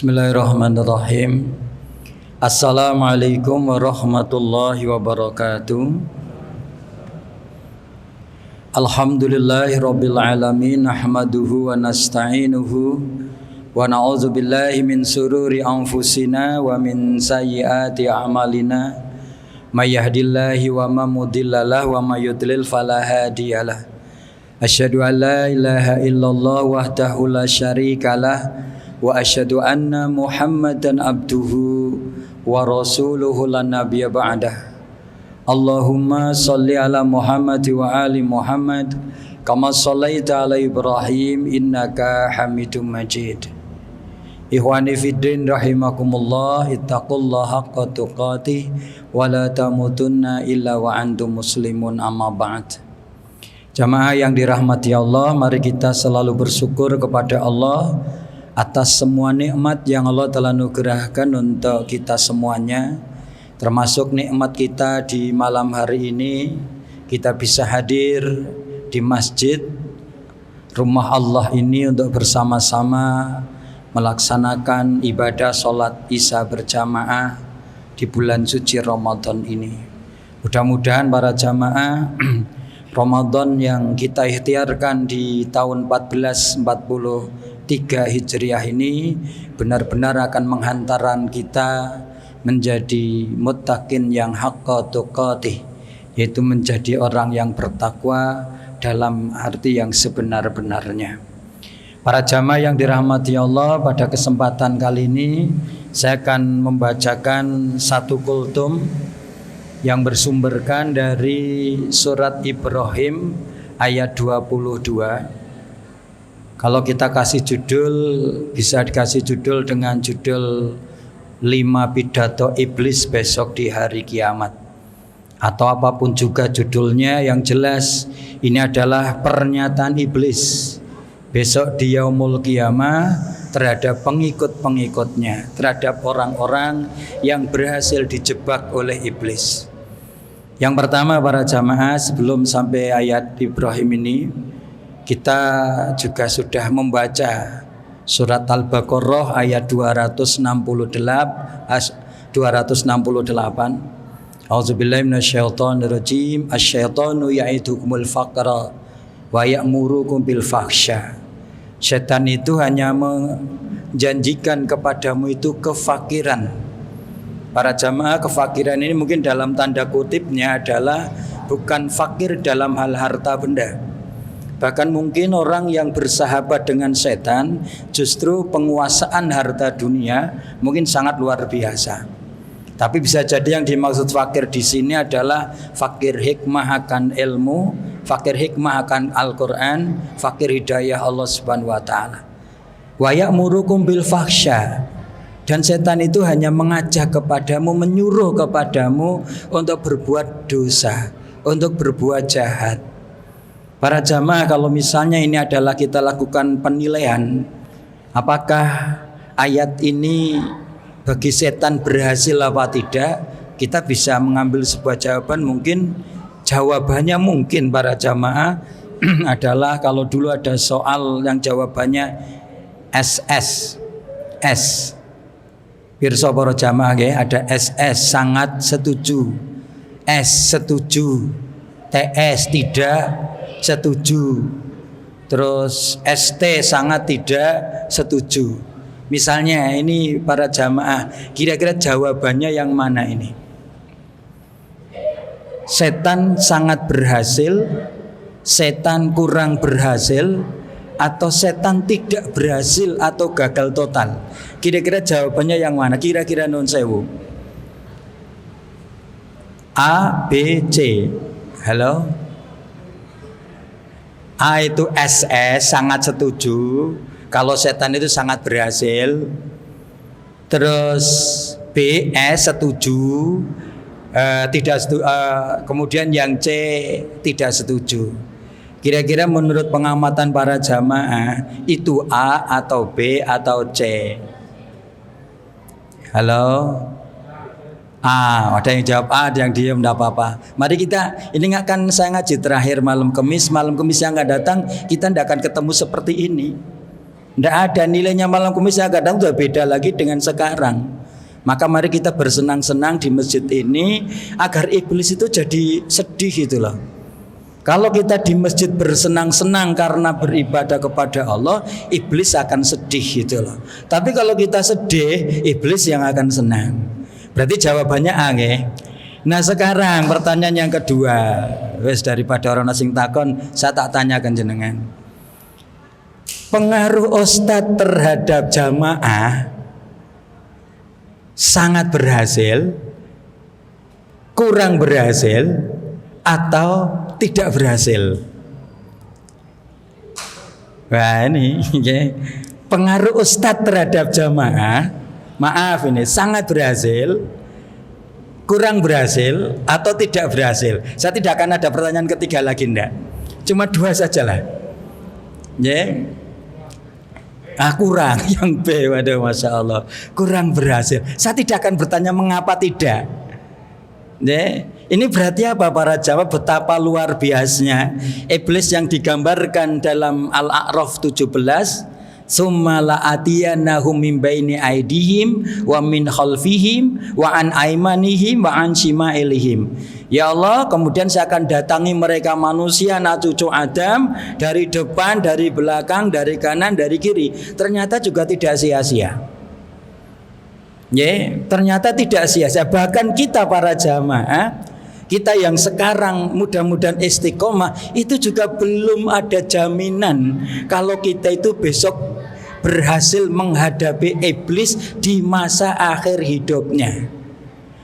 Bismillahirrahmanirrahim. Assalamualaikum warahmatullahi wabarakatuh. Alhamdulillahi rabbil alamin. Nahmaduhu wa nasta'inuhu wa na'udzu billahi min sururi anfusina wa min sayyiati a'malina. May yahdihillahu wa ma mudhillalah wa may yudlil fala hadiyalah. Asyhadu an la ilaha illallah wahdahu la syarikalah wa asyhadu anna Muhammadan abduhu wa rasuluhu la nabiyya ba'dah. Allahumma salli ala Muhammad wa ali Muhammad kama shallaita ala Ibrahim innaka Hamidum Majid. Ikhwani fiddin rahimakumullah, ittaqullaha haqqa tuqatih wa la tamutunna illa wa antum muslimun, amma ba'd. Jamaah yang dirahmati Allah, mari kita selalu bersyukur kepada Allah atas semua nikmat yang Allah telah anugerahkan untuk kita semuanya, termasuk nikmat kita di malam hari ini kita bisa hadir di masjid rumah Allah ini untuk bersama-sama melaksanakan ibadah sholat isya berjamaah di bulan suci Ramadan ini. Mudah-mudahan para jamaah Ramadan yang kita ikhtiarkan di tahun 1443 Hijriah ini benar-benar akan menghantarkan kita menjadi muttaqin yang haqqa tuqatih, yaitu menjadi orang yang bertakwa dalam arti yang sebenar-benarnya. Para jamaah yang dirahmati Allah, pada kesempatan kali ini saya akan membacakan satu kultum yang bersumberkan dari surat Ibrahim ayat 22. Kalau kita kasih judul, bisa dikasih judul dengan judul 5 pidato iblis besok di hari kiamat, atau apapun juga judulnya, yang jelas ini adalah pernyataan iblis besok di yaumul qiyamah terhadap pengikut-pengikutnya, terhadap orang-orang yang berhasil dijebak oleh iblis. Yang pertama para jamaah, sebelum sampai ayat Ibrahim ini, kita juga sudah membaca surat Al-Baqarah ayat 268. A'udzubillahi minasyaitonirrajim. Asyaitonu ya'idukumul faqra wa ya'murukum bil fahsya. Setan itu hanya menjanjikan kepadamu itu kefakiran. Para jamaah, kefakiran ini mungkin dalam tanda kutipnya adalah bukan fakir dalam hal harta benda. Bahkan mungkin orang yang bersahabat dengan setan justru penguasaan harta dunia mungkin sangat luar biasa. Tapi bisa jadi yang dimaksud fakir di sini adalah fakir hikmah akan ilmu, fakir hikmah akan Al-Quran, fakir hidayah Allah Subhanahu wa ta'ala. Wa ya'murukum bil fahsya. Dan setan itu hanya mengajak kepadamu, menyuruh kepadamu untuk berbuat dosa, untuk berbuat jahat. Para jamaah, kalau misalnya ini adalah kita lakukan penilaian, apakah ayat ini bagi setan berhasil apa tidak, kita bisa mengambil sebuah jawaban. Mungkin jawabannya mungkin para jamaah adalah, kalau dulu ada soal yang jawabannya SS, S. Pirsa para jamaah ya, ada SS sangat setuju, S setuju, TS tidak setuju, terus ST sangat tidak setuju. Misalnya ini para jamaah, kira-kira jawabannya yang mana ini? Setan sangat berhasil, setan kurang berhasil, atau setan tidak berhasil atau gagal total? Kira-kira jawabannya yang mana? Kira-kira nun sewu. A, B, C. Halo? A itu SS sangat setuju, kalau setan itu sangat berhasil. Terus B, S setuju, tidak setuju, kemudian yang C tidak setuju. Kira-kira menurut pengamatan para jamaah itu A atau B atau C? Halo? A, ada yang jawab A, ada yang diam, tidak apa-apa. Mari kita, ini akan saya ngaji terakhir malam Kamis yang akan datang, kita tidak akan ketemu seperti ini. Tidak ada nilainya malam Kamis yang akan datang sudah beda lagi dengan sekarang. Maka mari kita bersenang-senang di masjid ini agar iblis itu jadi sedih gitu loh. Kalau kita di masjid bersenang-senang karena beribadah kepada Allah, iblis akan sedih gitu loh. Tapi kalau kita sedih, iblis yang akan senang. Berarti jawabannya A nggih. Nah sekarang pertanyaan yang kedua, wes daripada orang asing takon, saya tak tanyakan jenengan. Pengaruh ustadz terhadap jamaah sangat berhasil, kurang berhasil, atau tidak berhasil? Wah ini pengaruh ustadz terhadap jamaah, maaf ini sangat berhasil, kurang berhasil, atau tidak berhasil. Saya tidak akan ada pertanyaan ketiga lagi, ndak. Cuma dua sajalah. Kurang, yang B, waduh masya Allah, kurang berhasil. Saya tidak akan bertanya mengapa tidak. Ini berarti apa para jamaah, betapa luar biasanya iblis yang digambarkan dalam Al-A'raf 17. Summa la'atiyannahum min baini aydihim wa min khalfihim wa an aimanihim wa an shimailihim. Ya Allah, kemudian saya akan datangi mereka manusia anak cucu Adam dari depan, dari belakang, dari kanan, dari kiri. Ternyata juga tidak sia-sia. Ternyata tidak sia-sia. Bahkan kita para jamaah, kita yang sekarang mudah-mudahan istiqomah, itu juga belum ada jaminan kalau kita itu besok berhasil menghadapi iblis di masa akhir hidupnya.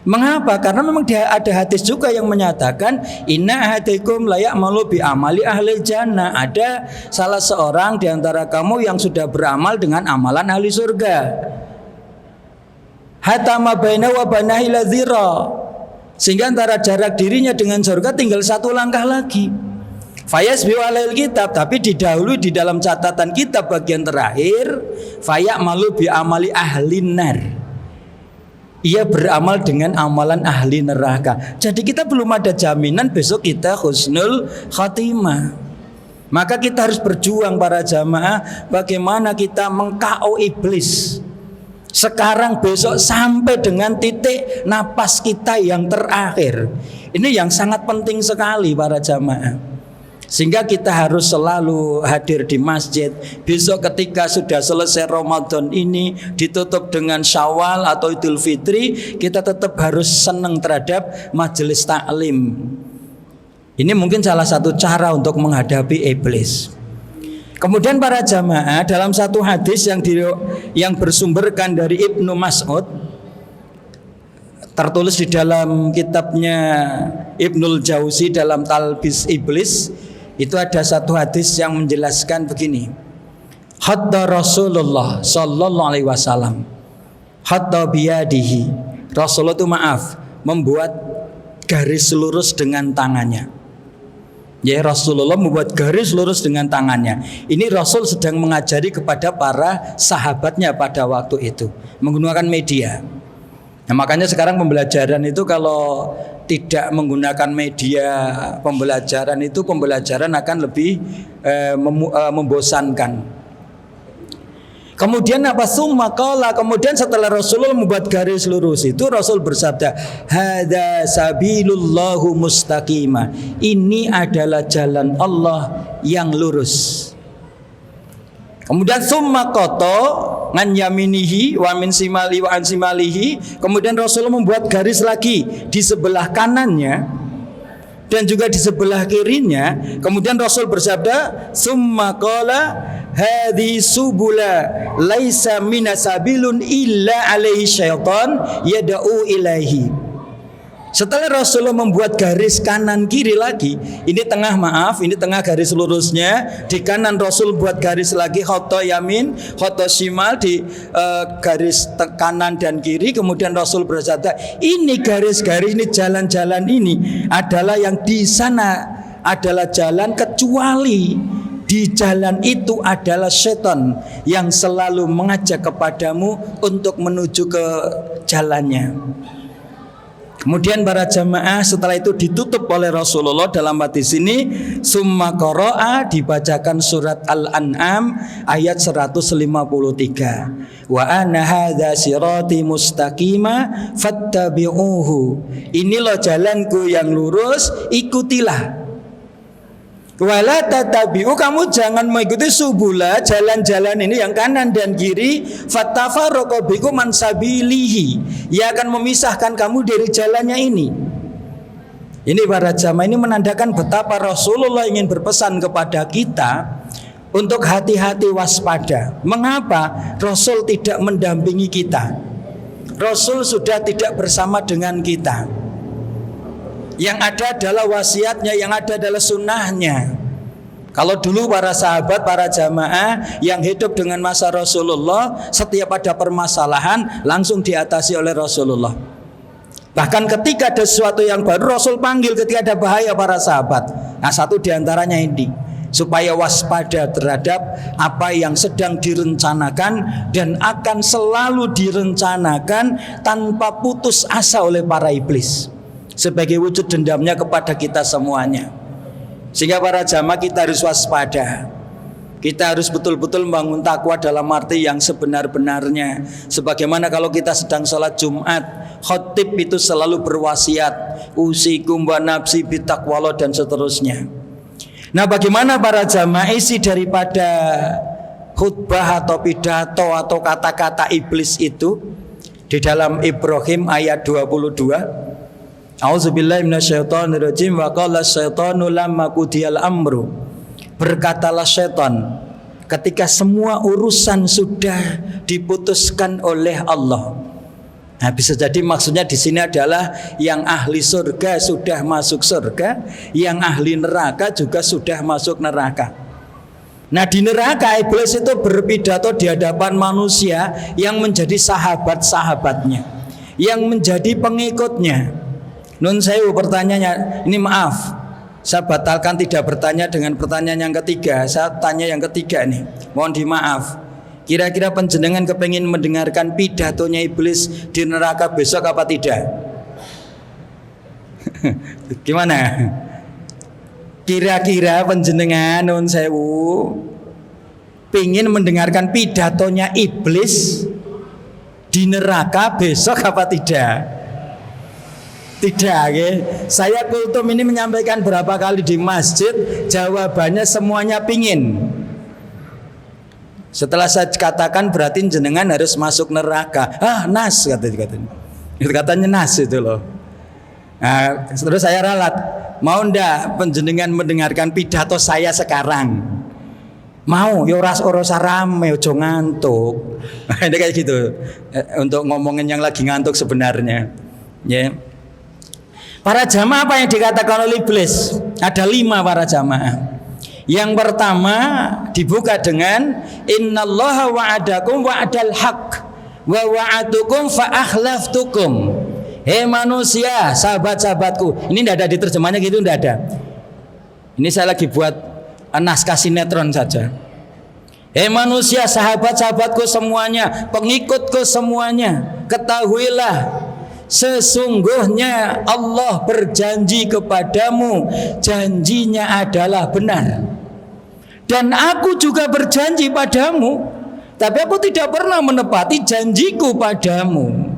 Mengapa? Karena memang ada hadis juga yang menyatakan inna ahadikum la ya'malu bi amali ahli jannah. Ada salah seorang di antara kamu yang sudah beramal dengan amalan ahli surga. Hatta ma baina wa banahi la dzira. Sehingga antara jarak dirinya dengan surga tinggal satu langkah lagi. Fayasbihu alail kitab, tapi didahului di dalam catatan kitab bagian terakhir fayamalu bi amali ahlin nar. Ia beramal dengan amalan ahli neraka. Jadi kita belum ada jaminan besok kita husnul khatimah. Maka kita harus berjuang para jamaah, bagaimana kita meng-KO iblis sekarang, besok, sampai dengan titik napas kita yang terakhir. Ini yang sangat penting sekali para jamaah. Sehingga kita harus selalu hadir di masjid. Besok ketika sudah selesai Ramadan ini, ditutup dengan Syawal atau Idul Fitri, kita tetap harus senang terhadap majelis taklim. Ini mungkin salah satu cara untuk menghadapi iblis. Kemudian para jamaah, dalam satu hadis yang bersumberkan dari Ibnu Mas'ud, tertulis di dalam kitabnya Ibnul Jauzi dalam Talbis Iblis, itu ada satu hadis yang menjelaskan begini. Hatta Rasulullah sallallahu alaihi wasallam hatta biyadihi. Rasulullah itu membuat garis lurus dengan tangannya. Ya, Rasulullah membuat garis lurus dengan tangannya. Ini Rasul sedang mengajari kepada para sahabatnya pada waktu itu menggunakan media. Nah, makanya sekarang pembelajaran itu kalau tidak menggunakan media pembelajaran itu pembelajaran akan lebih membosankan. Kemudian apa? Summa qala, kemudian setelah Rasulullah membuat garis lurus itu, Rasul bersabda, hadza sabilullahu mustaqima. Ini adalah jalan Allah yang lurus. Kemudian summa qata ngan yaminihi wa min simali wa an simalihi. Kemudian Rasulullah membuat garis lagi di sebelah kanannya dan juga di sebelah kirinya. Kemudian Rasul bersabda, summa qala hadhi subula laisa minasabilun illa alaihi syaitan yada'u ilaihi. Setelah Rasulullah membuat garis kanan kiri lagi, ini tengah ini tengah garis lurusnya, di kanan Rasul buat garis lagi khoto yamin, khoto shimal, di garis kanan dan kiri. Kemudian Rasul bersabda, ini garis-garis ini, jalan-jalan ini adalah yang di sana adalah jalan, kecuali di jalan itu adalah setan yang selalu mengajak kepadamu untuk menuju ke jalannya. Kemudian para jamaah setelah itu ditutup oleh Rasulullah dalam hadis ini, summa qara'a, dibacakan surat Al-An'am ayat 153. Wa anna hadza sirati mustaqima fattabi'uhu. Inilah jalanku yang lurus, ikutilah. Wala tatabi'u, kamu jangan mengikuti subula, jalan-jalan ini yang kanan dan kiri, fattafarraqu bikum an sabilihi, ia akan memisahkan kamu dari jalannya ini. Ini para jamaah, ini menandakan betapa Rasulullah ingin berpesan kepada kita untuk hati-hati, waspada. Mengapa Rasul tidak mendampingi kita? Rasul sudah tidak bersama dengan kita. Yang ada adalah wasiatnya, yang ada adalah sunnahnya. Kalau dulu para sahabat, para jamaah yang hidup dengan masa Rasulullah, setiap ada permasalahan langsung diatasi oleh Rasulullah. Bahkan ketika ada sesuatu yang baru, Rasul panggil ketika ada bahaya para sahabat. Nah, satu diantaranya ini, supaya waspada terhadap apa yang sedang direncanakan dan akan selalu direncanakan tanpa putus asa oleh para iblis, sebagai wujud dendamnya kepada kita semuanya. Sehingga para jamaah kita harus waspada. Kita harus betul-betul membangun takwa dalam arti yang sebenar-benarnya. Sebagaimana kalau kita sedang sholat Jumat, khotib itu selalu berwasiat, usikum wa nafsi bitaqwallah, dan seterusnya. Nah, bagaimana para jamaah isi daripada khutbah atau pidato atau kata-kata iblis itu di dalam Ibrahim ayat 22. A'udzubillahi minasyaitonirrajim. Wa qala syaitanu lamma qudiyal amru. Berkatalah syaitan ketika semua urusan sudah diputuskan oleh Allah. Nah, bisa jadi maksudnya di sini adalah yang ahli surga sudah masuk surga, yang ahli neraka juga sudah masuk neraka. Nah, di neraka iblis itu berpidato di hadapan manusia yang menjadi sahabat-sahabatnya, yang menjadi pengikutnya. Nun sewu, pertanyaannya ini, maaf, saya batalkan tidak bertanya dengan pertanyaan yang ketiga. Saya tanya yang ketiga nih, mohon dimaaf. Kira-kira panjenengan kepengen mendengarkan pidatonya iblis di neraka besok apa tidak? Gimana? Kira-kira panjenengan nun sewu pingin mendengarkan pidatonya iblis di neraka besok apa tidak? Tidak, ya. Saya kultum ini menyampaikan berapa kali di masjid, jawabannya semuanya pingin. Setelah saya katakan berarti jenengan harus masuk neraka. Ah, nas katanya nas itu loh. Nah, terus saya ralat, mau ndak penjenengan mendengarkan pidato saya sekarang? Mau, ya ora rame, ojo ngantuk. Ini kayak gitu. Untuk ngomongin yang lagi ngantuk sebenarnya. Ya. Para jamaah, apa yang dikatakan oleh iblis? Ada 5 para jamaah. Yang pertama dibuka dengan innallaha wa'adakum wa'adal haq wa wa'adukum fa akhlaftukum. Hei manusia, sahabat-sahabatku. Ini tidak ada di terjemahnya gitu, tidak ada. Ini saya lagi buat naskah sinetron saja. Hei manusia, sahabat-sahabatku semuanya, pengikutku semuanya, ketahuilah sesungguhnya Allah berjanji kepadamu, janjinya adalah benar. Dan aku juga berjanji padamu, tapi aku tidak pernah menepati janjiku padamu.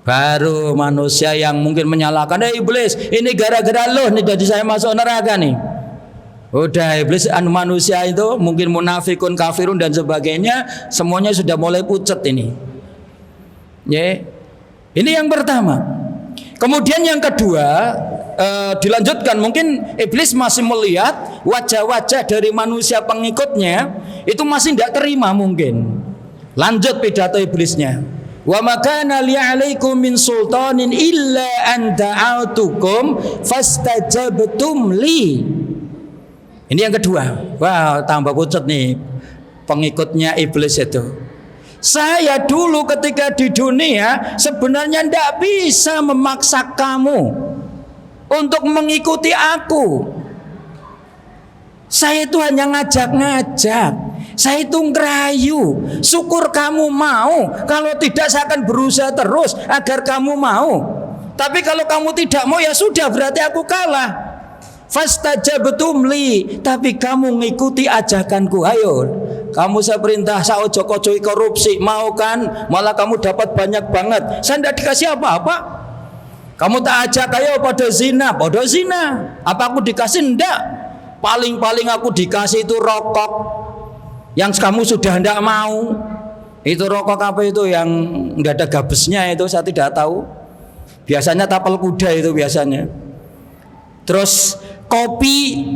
Baru manusia yang mungkin menyalahkan, iblis, ini gara-gara lo nih jadi saya masuk neraka nih. Udah, iblis manusia itu mungkin munafikun, kafirun dan sebagainya, semuanya sudah mulai pucat ini. Ya. Ini yang pertama. Kemudian yang kedua, dilanjutkan, mungkin iblis masih melihat wajah-wajah dari manusia pengikutnya itu masih tidak terima mungkin. Lanjut pidato iblisnya. Wa makana li 'alaikum min sultanin illa an da'autukum fastajabtum li. Ini yang kedua. Wah, tambah pucat nih pengikutnya iblis itu. Saya dulu ketika di dunia sebenarnya tidak bisa memaksa kamu untuk mengikuti aku. Saya itu hanya ngajak-ngajak. Saya itu ngerayu. Syukur kamu mau. Kalau tidak saya akan berusaha terus agar kamu mau. Tapi kalau kamu tidak mau ya sudah, berarti aku kalah. Fastajabtum li, tapi kamu ngikuti ajakanku. Ayo, kamu saya perintah saya ojo kocoi korupsi, mau kan? Malah kamu dapat banyak banget. Saya tidak dikasih apa-apa. Kamu tak ajak ayo pada zina, Apa aku dikasih? Enggak. Paling-paling aku dikasih itu rokok yang kamu sudah tidak mau. Itu rokok apa itu yang enggak ada gabesnya itu, saya tidak tahu. Biasanya tapal kuda itu biasanya. Terus kopi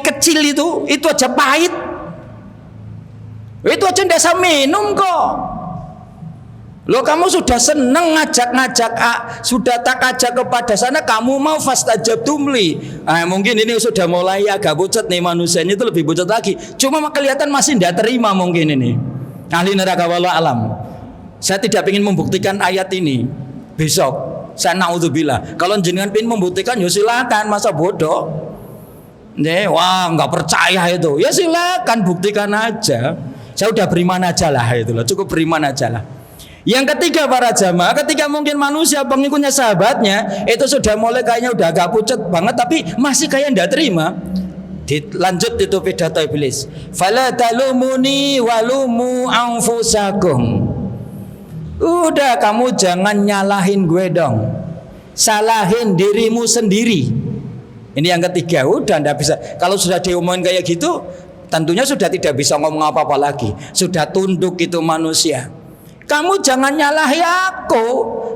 kecil itu aja pahit. Itu aja ndak saya minum kok. Loh, kamu sudah seneng ngajak-ngajak, sudah tak ajak kepada sana, kamu mau fastajabtum li. Mungkin ini sudah mulai agak pucat nih, manusianya itu lebih pucat lagi. Cuma kelihatan masih tidak terima mungkin ini. Ahli neraka wallahu alam. Saya tidak ingin membuktikan ayat ini besok. Saya naudzubillah. Kalau jenengan ingin membuktikan ya silakan, masa bodoh. Wah nggak percaya itu. Ya silakan buktikan aja. Saya udah beriman aja lah itu loh. Cukup beriman aja lah. Yang ketiga para jamaah, ketika mungkin manusia pengikutnya sahabatnya itu sudah mulai kayaknya udah agak pucat banget, tapi masih kayak ndak terima. Dilanjut itu pidato iblis. Fala talumuni walumu anfusakum. Udah, kamu jangan nyalahin gue dong, salahin dirimu sendiri. Ini yang ketiga. Udah ndak bisa. Kalau sudah diomongin kayak gitu, tentunya sudah tidak bisa ngomong apa-apa lagi. Sudah tunduk itu manusia. Kamu jangan nyalahi aku,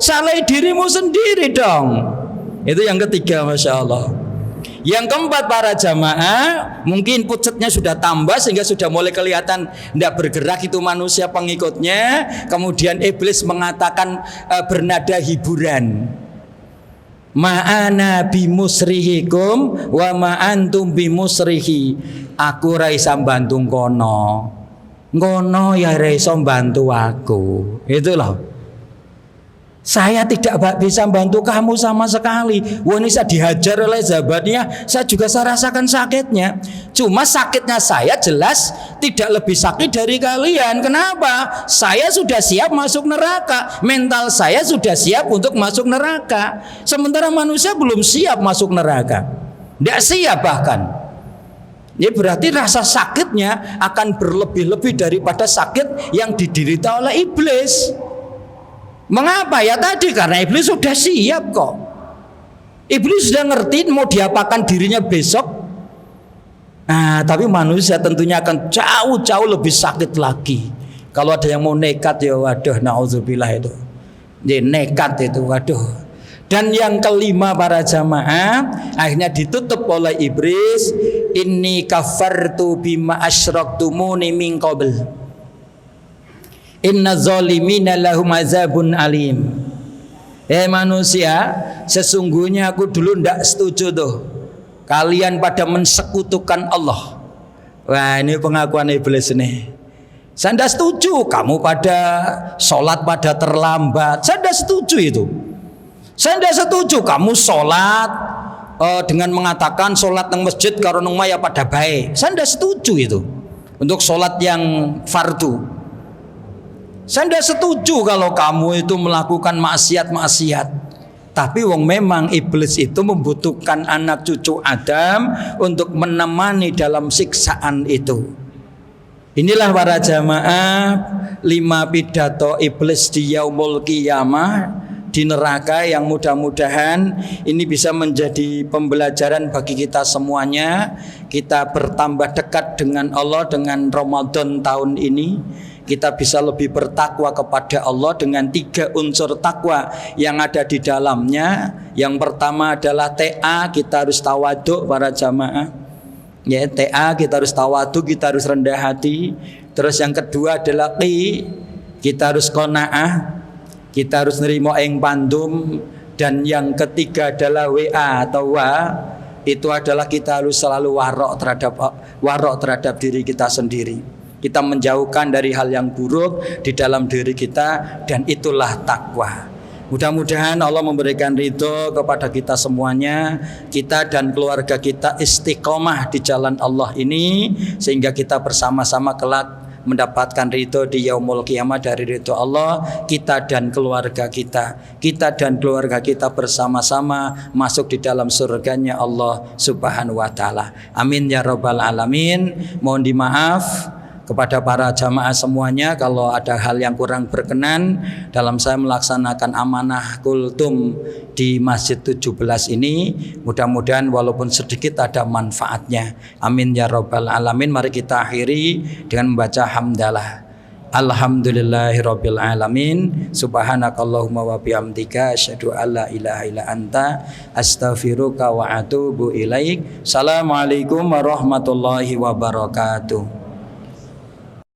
salahi dirimu sendiri dong. Itu yang ketiga, masya Allah. Yang keempat para jamaah, mungkin pucatnya sudah tambah sehingga sudah mulai kelihatan tidak bergerak itu manusia pengikutnya. Kemudian iblis mengatakan bernada hiburan. Ma'ana bimusrihikum wa ma'antum bimusrihi. Aku ra isa bantu ngono ya reso bantu aku. Itu loh. Saya tidak bisa bantu kamu sama sekali. Wah, ini saya dihajar oleh sahabatnya, saya juga saya rasakan sakitnya. Cuma sakitnya saya jelas tidak lebih sakit dari kalian. Kenapa? Saya sudah siap masuk neraka. Mental saya sudah siap untuk masuk neraka. Sementara manusia belum siap masuk neraka. Tidak siap bahkan. Ya berarti rasa sakitnya akan berlebih-lebih daripada sakit yang diderita oleh iblis. Mengapa? Ya tadi karena iblis sudah siap kok. Iblis sudah ngerti mau diapakan dirinya besok. Tapi manusia tentunya akan jauh-jauh lebih sakit lagi. Kalau ada yang mau nekat ya waduh, naudzubillah itu. Dia nekat itu waduh. Dan yang kelima para jamaah, akhirnya ditutup oleh iblis. Inni kafartu bima asyraktumuni min qabl. Inna zalimina lahum azabun alim. Manusia, sesungguhnya aku dulu ndak setuju tuh kalian pada mensekutukan Allah. Wah, ini pengakuan iblis nih. Saya ndak setuju kamu pada sholat pada terlambat. Saya ndak setuju itu. Saya tidak setuju kamu sholat dengan mengatakan sholat nang masjid karo nang maya pada baik. Saya tidak setuju itu untuk sholat yang fardu. Saya tidak setuju kalau kamu itu melakukan maksiat-maksiat. Tapi wong memang iblis itu membutuhkan anak cucu Adam untuk menemani dalam siksaan itu. Inilah para jamaah 5 pidato iblis di yaumul qiyamah di neraka yang mudah-mudahan ini bisa menjadi pembelajaran bagi kita semuanya. Kita bertambah dekat dengan Allah dengan Ramadan tahun ini. Kita bisa lebih bertakwa kepada Allah dengan 3 unsur takwa yang ada di dalamnya. Yang pertama adalah TA, kita harus tawaduk para jamaah. Ya, TA kita harus tawaduk, kita harus rendah hati. Terus yang kedua adalah kita harus qanaah. Kita harus nerima ing pandum. Dan yang ketiga adalah WA atau itu adalah kita harus selalu warok terhadap diri kita sendiri. Kita menjauhkan dari hal yang buruk di dalam diri kita, dan itulah takwa. Mudah-mudahan Allah memberikan ridho kepada kita semuanya, kita dan keluarga kita istiqomah di jalan Allah ini, sehingga kita bersama-sama kelak mendapatkan ridho di yaumul qiyamah dari ridho Allah, kita dan keluarga kita bersama-sama masuk di dalam surganya Allah Subhanahu wa taala. Amin ya rabbal alamin. Mohon dimaaf kepada para jamaah semuanya kalau ada hal yang kurang berkenan dalam saya melaksanakan amanah kultum di Masjid 17 ini. Mudah-mudahan walaupun sedikit ada manfaatnya. Amin ya rabbal alamin. Mari kita akhiri dengan membaca hamdalah. Alhamdulillahirabbil alamin. Subhanakallahumma wa bihamdika asyhadu alla ilaha illa anta astaghfiruka wa atubu ilaik. Assalamualaikum warahmatullahi wabarakatuh.